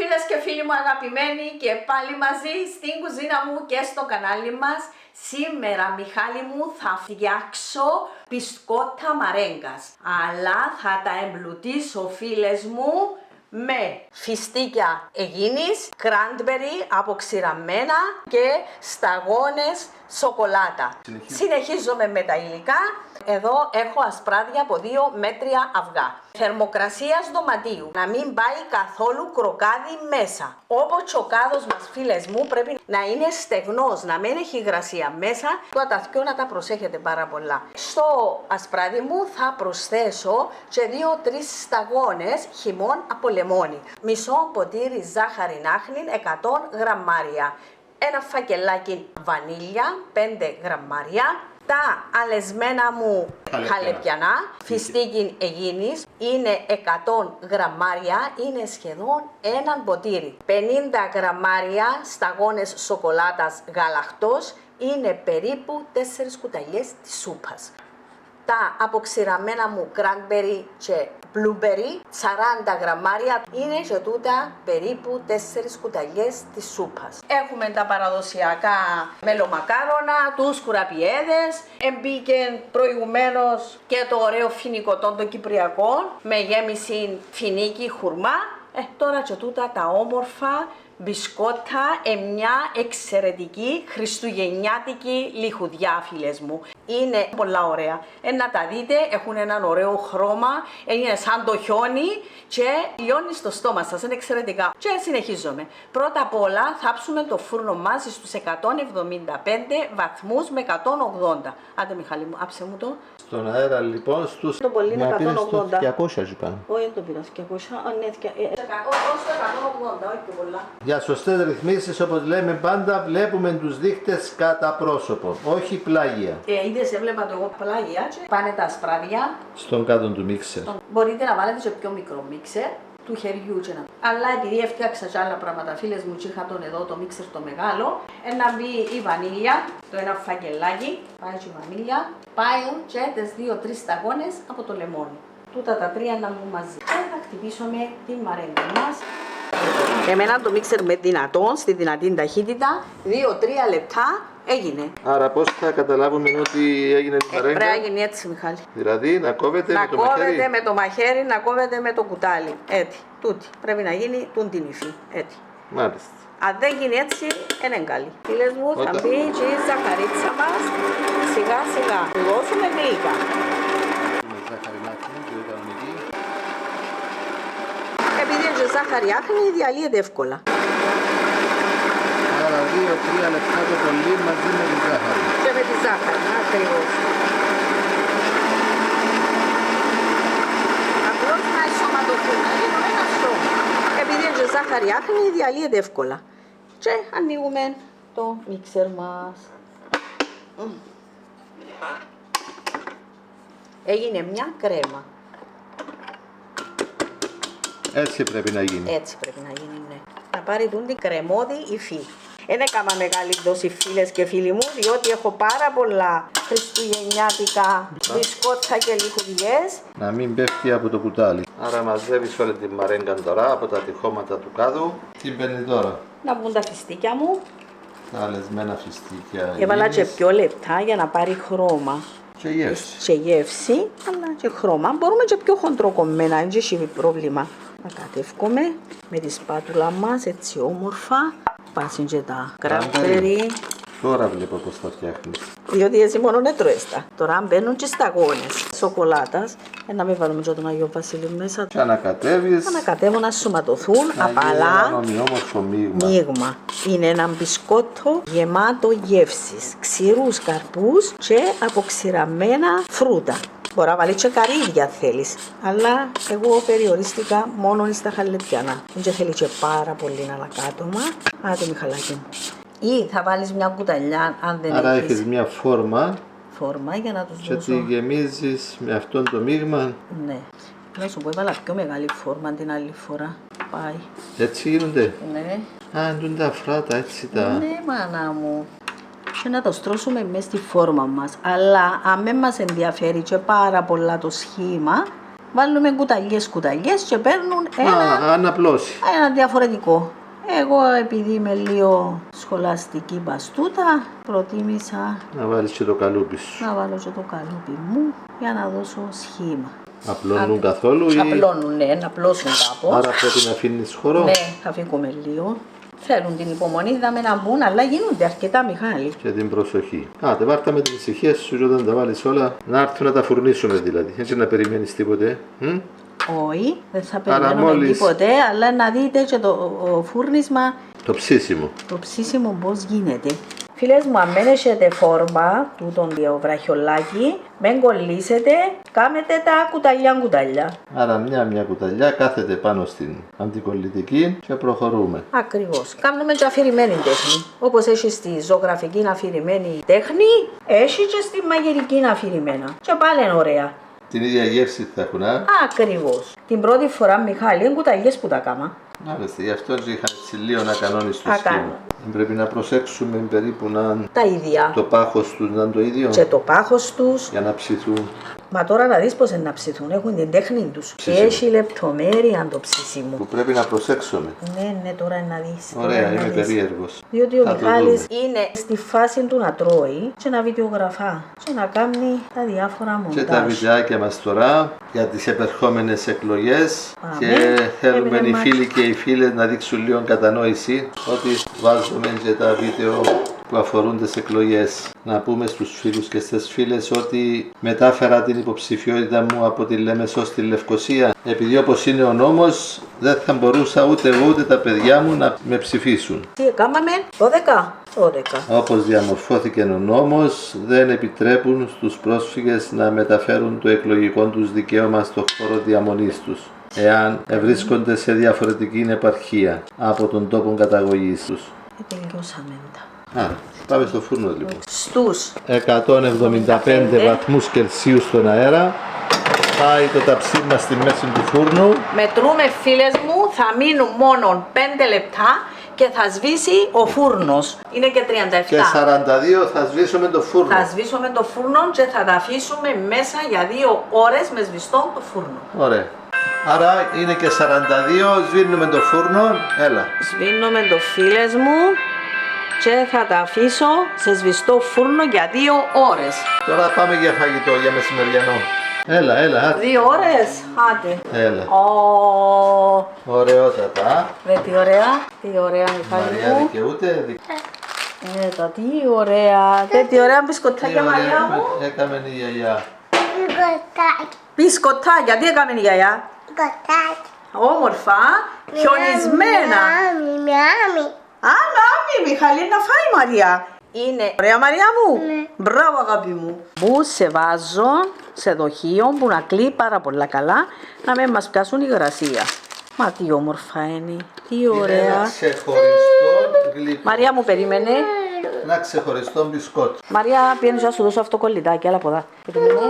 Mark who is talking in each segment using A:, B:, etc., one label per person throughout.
A: Φίλες και φίλοι μου αγαπημένοι και πάλι μαζί στην κουζίνα μου και στο κανάλι μας. Σήμερα, Μιχάλη μου, θα φτιάξω μπισκότα μαρέγκας. Αλλά θα τα εμπλουτίσω, φίλες μου, με φιστίκια αιγίνης, κράντμπερι αποξηραμένα και σταγόνες σοκολάτα. Συνεχίζουμε με τα υλικά. Εδώ έχω ασπράδια από 2 μέτρια αυγά. Θερμοκρασίας δωματίου. Να μην πάει καθόλου κροκάδι μέσα. Ο ποτσοκάδος μας, φίλες μου, πρέπει να είναι στεγνός, να μην έχει υγρασία μέσα. Το αταθιό να τα προσέχετε πάρα πολλά. Στο ασπράδι μου θα προσθέσω και 2-3 σταγόνες χυμών από λεμόνι. Μισό ποτήρι ζάχαρη άχνη, 100 γραμμάρια. Ένα φακελάκι βανίλια, 5 γραμμάρια. Τα αλεσμένα μου χαλεπιανά, φιστίκιν αιγίνης, είναι 100 γραμμάρια, είναι σχεδόν ένα ποτήρι. 50 γραμμάρια σταγόνες σοκολάτας γαλακτός, είναι περίπου 4 κουταλιές της σούπας. Τα αποξηραμένα μου κράνμπερι και μπλούμπερι, 40 γραμμάρια, είναι και τούτα περίπου 4 κουταλιές της σούπας. Έχουμε τα παραδοσιακά μελομακάρονα, τους κουραπιέδες, εμπίκε προηγουμένως και το ωραίο φινικοτόν των Κυπριακών, με γέμιση φινίκι χουρμά. Τώρα και τούτα τα όμορφα μπισκότα, μια εξαιρετική χριστουγεννιάτικη λιχουδιά, φίλες μου. Είναι πολλά ωραία. Να τα δείτε, έχουν έναν ωραίο χρώμα, είναι σαν το χιόνι και λιώνει στο στόμα σας, είναι εξαιρετικά. Και συνεχίζουμε. Πρώτα απ' όλα θα ψούμε το φούρνο μας στους 175 βαθμούς με 180. Άντε Μιχάλη μου, άψε μου το.
B: Στον αέρα λοιπόν στους...
A: Το πολύ είναι 180.
B: 200 είπα.
A: Όχι, δεν το πήρα, 200, ναι, ως το 180, όχι πιο πολλά.
B: Για σωστές ρυθμίσεις, όπως λέμε πάντα, βλέπουμε τους δείκτες κατά πρόσωπο, όχι πλάγια.
A: Είδες, έβλεπα το εγώ πλάγια και πάνε τα ασπράδια.
B: Στον κάτω του μίξερ.
A: Μπορείτε να βάλετε σε πιο μικρό μίξερ του χεριού και να. Αλλά επειδή έφτιαξα και άλλα πράγματα, φίλες μου, και είχα τον εδώ το μίξερ το μεγάλο, να μπει η βανίλια, το ένα φακελάκι, πάει και η βανίλια, πάει και τις 2-3 σταγόνες από το λεμόνι. Τούτα τα τρία να μπουν μαζί. Και θα χτυπήσουμε την μαρέγκα μας. Εμένα το μίξερ με δυνατόν, στη δυνατή ταχύτητα, 2-3 λεπτά έγινε.
B: Άρα πώς θα καταλάβουμε ότι έγινε η μαρέγκα?
A: Πρέπει να γίνει έτσι, Μιχάλη.
B: Δηλαδή να κόβετε με το μαχαίρι.
A: Να κόβετε με το μαχαίρι, να κόβετε με το κουτάλι. Έτσι, τούτη. Πρέπει να γίνει την υφή. Έτσι.
B: Μάλιστα.
A: Αν δεν γίνει έτσι, δεν είναι καλή. Φίλες μου, θα μπει και η ζαχαρίτσα μας σιγά σιγά. Του δώσουμε γλύκα. Επειδή είναι ζάχαρη άχνη, διαλύεται εύκολα.
B: Άρα 2-3 λεπτά το πολύ μαζί με τη ζάχαρη.
A: Και με τη ζάχαρη, ακριβώς. Απλώς να ενσωματωθούν, να γίνουν ένα σώμα. Επειδή είναι ζάχαρη άχνη, διαλύεται εύκολα. Και ανοίγουμε το μίξερ μας. Έγινε μια κρέμα.
B: Έτσι πρέπει να γίνει.
A: Έτσι πρέπει να γίνει, ναι. Να πάρει την κρεμώδη υφή. Δεν έκανα μεγάλη δόση, φίλες και φίλοι μου, διότι έχω πάρα πολλά χριστουγεννιάτικα μπισκότσα και λιχουδιές.
B: Να μην πέφτει από το κουτάλι. Άρα μαζεύεις όλη την μαρέγκα τώρα από τα τυχώματα του κάδου. Τι μπαίνει τώρα?
A: Να βγουν τα φιστίκια μου.
B: Τα αλεσμένα φιστίκια.
A: Έβαλα και πιο λεπτά για να πάρει χρώμα.
B: Και γεύση.
A: Και γεύση, αλλά και χρώμα. Μπορούμε και πιο χοντροκομμένα, δεν έχει πρόβλημα. Να κατεύχομαι με τη σπάτουλα μας έτσι όμορφα. Πάσουν και τα κράνμπερι.
B: Τώρα βλέπω πώς θα φτιάχνεις.
A: Διότι έτσι μόνο δεν τρώες τα. Τώρα μπαίνουν και σταγόνες σοκολάτας. Να μην βάλουμε και τον Αγίο Βασίλειο μέσα.
B: Και ανακατεύεις.
A: Ανακατεύω να σωματωθούν απαλά.
B: Ένα ομοιόμορφο μείγμα.
A: Μείγμα. Είναι ένα μπισκότο γεμάτο γεύσεις. Ξηρούς καρπούς και αποξηραμένα φρούτα. Μπορεί να βάλει και καρύδια θέλεις, αλλά εγώ περιορίστηκα μόνο στα χαλεπιανά. Δεν θέλει και πάρα πολύ ανακάτωμα. Άντε Μιχαλάκι μου. Ή θα βάλεις μια κουταλιά αν δεν
B: άρα
A: έχεις.
B: έχεις μια φόρμα
A: Για να τους
B: και
A: δώσω.
B: τη γεμίζεις με αυτόν το μείγμα.
A: Ναι. Να σου πω, έβαλα πιο μεγάλη φόρμα την άλλη φορά. Πάει.
B: Έτσι γίνονται.
A: Ναι.
B: Α, εντούν τα φράτα, έτσι τα...
A: Ναι, μάνα μου. Και να το στρώσουμε μέσα στη φόρμα μας. Αλλά αν δεν μας ενδιαφέρει και πάρα πολλά το σχήμα, βάλουμε κουταλιές και παίρνουν
B: Αν απλώσει.
A: ένα διαφορετικό. Εγώ επειδή είμαι λίγο σχολαστική μπαστούτα, προτίμησα
B: Να βάλεις και το καλούπι σου.
A: να βάλω και το καλούπι μου για να δώσω σχήμα.
B: Απλώνουν καθόλου ή...
A: Απλώνουν, ναι, να απλώσουν κάπως.
B: Άρα πρέπει να αφήνεις χώρο.
A: Ναι, θα φύγουμε λίγο. Θέλουν την υπομονή, δάμε να μπουν, αλλά γίνονται αρκετά Μιχάλη.
B: Και την προσοχή. Άντε, πάρτα με την ησυχία σου και όταν τα βάλεις όλα να έρθουν να τα φουρνίσουμε δηλαδή. Έτσι να περιμένεις τίποτε.
A: Όχι, δεν θα
B: Άρα
A: περιμένουμε
B: μόλις-
A: τίποτε, αλλά να δείτε και το φούρνισμα,
B: Το ψήσιμο.
A: το ψήσιμο πώς γίνεται. Φίλες μου, αν δεν έχετε φόρμα, τούτον το βραχιολάκι, μην κολλήσετε, κάμετε τα κουταλιά.
B: Άρα μια κουταλιά κάθεται πάνω στην αντικολλητική και προχωρούμε.
A: Ακριβώς. Κάνουμε και αφηρημένη τέχνη. Όπως έχει στη ζωγραφική αφηρημένη τέχνη, έχει και στη μαγειρική αφηρημένα. Και πάλι είναι ωραία.
B: Την ίδια γεύση θα έχουν,
A: Ακριβώς. Την πρώτη φορά, Μιχάλη, είναι κουταλιές που τα κάμα.
B: Μάλιστα, γι' αυτό και είχα έτσι λίγο να κανόνεις το
A: Ακάνω.
B: σχήμα. Πρέπει να προσέξουμε περίπου να
A: Τα ίδια.
B: το πάχος τους να είναι το ίδιο
A: Και το πάχος τους.
B: για να ψηθούν.
A: Μα τώρα να δεις πώς είναι να ψηθούν. Έχουν την τέχνη τους. Και
B: Ψήσιμο.
A: έχει λεπτομέρεια το ψήσιμο.
B: Που πρέπει να προσέξουμε.
A: Ναι, τώρα είναι να δεις. τώρα
B: Ωραία,
A: είναι να
B: είμαι
A: δεις.
B: περίεργος.
A: Διότι ο
B: Θα το
A: Μιχάλης
B: δούμε.
A: είναι στη φάση του να τρώει και να βιντεογραφά και να κάνει τα διάφορα
B: Και τα
A: μοντάζ.
B: βιντεάκια μας τώρα για τις επερχόμενες εκλογές.
A: Πάμε.
B: Και θέλουμε
A: Έμεινε
B: οι
A: μας.
B: φίλοι και οι φίλες να δείξουν λίγο κατανόηση ότι βάζουμε και τα βίντεο που αφορούν τις εκλογές. Να πούμε στους φίλους και στις φίλες ότι μετάφερα την υποψηφιότητα μου από τη Λεμεσό στη Λευκοσία επειδή όπως είναι ο νόμος δεν θα μπορούσα ούτε εγώ ούτε τα παιδιά μου να με ψηφίσουν.
A: Τι έκαναμε, 12.
B: Όπως διαμορφώθηκε ο νόμος, δεν επιτρέπουν στους πρόσφυγες να μεταφέρουν το εκλογικό τους δικαίωμα στο χώρο διαμονής τους, εάν βρίσκονται σε διαφορετική επαρχία από τον τόπο καταγωγής τους.
A: Τελειώσαμε τα.
B: Άρα, πάμε στο φούρνο λοιπόν.
A: Στους
B: 175 βαθμούς Κελσίου στον αέρα. Πάει το ταψί μας στη μέση του φούρνου.
A: μετρούμε, φίλες μου, θα μείνουν μόνο 5 λεπτά και θα σβήσει ο φούρνος. Είναι και 37.
B: Και 42 θα σβήσουμε το φούρνο.
A: Θα σβήσουμε το φούρνο και θα τα αφήσουμε μέσα για 2 ώρες με σβηστό το φούρνο.
B: Ωραία. Άρα είναι και 42, σβήνουμε το φούρνο. Έλα.
A: Σβήνουμε το, φίλες μου, και θα τα αφήσω σε σβηστό φούρνο για 2 ώρες.
B: Τώρα πάμε για φαγητό, για μεσημεριανό. Έλα, άντε.
A: 2 ώρες, άντε.
B: Έλα.
A: Ω,
B: Ωραιότατα.
A: δε τι ωραία, τι ωραία, Μιχάλη
B: Μαρία
A: μου.
B: δικαιούται.
A: Τι ωραία, τι ωραία μπισκοτάκια, Μαρία μου.
B: Έκαμε η γιαγιά.
C: Κοτάκι,
A: Μπισκοτάκια, τι έκαμε η γιαγιά.
C: κοτάκι.
A: Όμορφα, χιονισμένα.
C: Μιάμι.
A: Μάμι, Μιχαλή, να φάει η Μαρία. Είναι ωραία, Μαρία μου.
C: Ναι.
A: Μπράβο, αγάπη μου. Που σε βάζω σε δοχείο που να κλεί πάρα πολλά καλά, να μην μας πιάσουν υγρασία. Μα τι όμορφα είναι, τι
B: Είναι ένα
A: ωραία.
B: ξεχωριστό γλυκό.
A: Μαρία μου, περίμενε.
B: Ένα ξεχωριστό μπισκότ.
A: Μαρία, πιένεις να σου δώσω αυτό κολλητάκι, άλλα από εδώ. Περίμενε.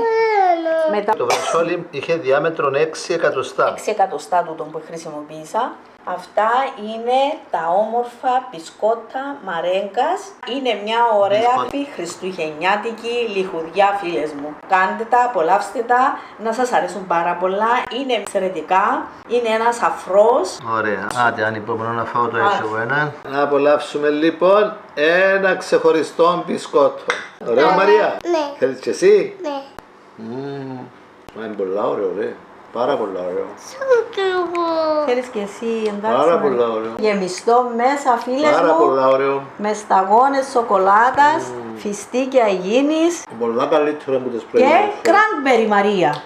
A: Μετά
B: Το βρασόλι είχε διάμετρο 6 εκατοστά.
A: 6 εκατοστά τούτων που χρησιμοποίησα. Αυτά είναι τα όμορφα μπισκότα μαρέγκας. Είναι μια ωραία χριστουγεννιάτικη λιχουδιά, φίλες μου. Κάντε τα, απολαύστε τα, να σας αρέσουν πάρα πολλά. Είναι εξαιρετικά, είναι ένας αφρός.
B: Ωραία. Άντε, ανυπομονώ να φάω το έτσι εγώ ένα. Να απολαύσουμε λοιπόν ένα ξεχωριστό μπισκότο. Ωραίο, Μαρία.
C: Ναι.
B: Θέλεις και εσύ.
C: Ναι.
B: Μα είναι πολλά ωραίο, ρε. Πάρα πολλά ωραίο.
A: Θέλεις και εσύ, εντάξει.
B: Πάρα
A: Μαρία?
B: πολλά ωραίο.
A: Γεμιστό μέσα, φίλες
B: Πάρα
A: μου,
B: πολλά ωραίο.
A: με σταγόνες σοκολάτας, φιστίκια υγιεινής
B: Πολλά καλύτερα από τις
A: και
B: προηγούμενες.
A: κράνμπερι Μαρία.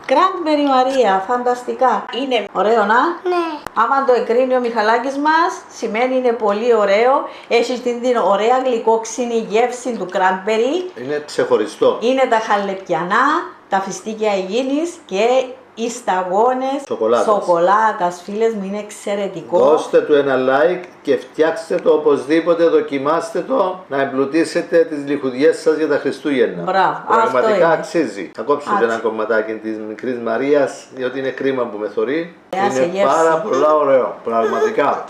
A: Κράνμπερι Μαρία, φανταστικά. Είναι ωραίο να.
C: Ναι.
A: Άμα το εκρίνει ο Μιχαλάκης μας, σημαίνει είναι πολύ ωραίο. Έχει την ωραία γλυκόξινη γεύση του κράνμπερι.
B: Είναι ξεχωριστό.
A: Είναι τα χαλεπιανά, τα φιστίκια υγιεινής και οι σταγόνες σοκολάτας. Φίλες μου, είναι εξαιρετικό.
B: Δώστε του ένα like και φτιάξτε το οπωσδήποτε, δοκιμάστε το, να εμπλουτίσετε τις λιχουδιές σας για τα Χριστούγεννα.
A: Μπράβο,
B: Πραγματικά
A: αυτό είναι.
B: αξίζει. Θα κόψω και ένα κομματάκι της μικρής Μαρίας, διότι είναι κρίμα που με θωρεί.
A: σε
B: Είναι
A: γεύση.
B: πάρα πολλά ωραίο, πραγματικά.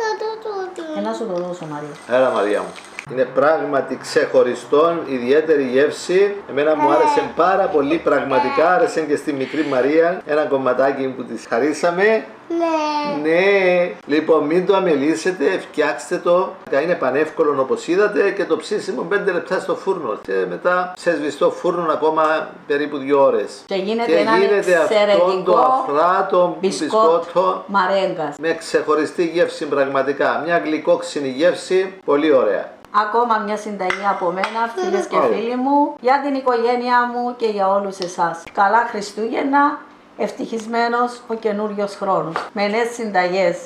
A: Να σου το δώσω, Μαρία.
B: Έλα, Μαρία μου. Είναι πράγματι ξεχωριστό, ιδιαίτερη γεύση. Εμένα μου άρεσε πάρα πολύ, πραγματικά άρεσε και στη μικρή Μαρία. Ένα κομματάκι που της χαρίσαμε.
C: Ναι.
B: Ναι, λοιπόν μην το αμελήσετε, φτιάξτε το. Είναι πανεύκολο όπως είδατε και το ψήσιμο 5 λεπτά στο φούρνο. Και μετά σε σβηστό φούρνο ακόμα περίπου 2 ώρες.
A: Και γίνεται ένα
B: αυτό το
A: εξαιρετικό
B: αφράτο μπισκότο
A: μαρέγκας.
B: με ξεχωριστή γεύση πραγματικά. Μια γλυκόξινη γεύση, πολύ ωραία.
A: Ακόμα μια συνταγή από μένα, φίλες και φίλοι μου, για την οικογένειά μου και για όλους εσάς. Καλά Χριστούγεννα, ευτυχισμένος ο καινούριος χρόνος, με νέες συνταγές.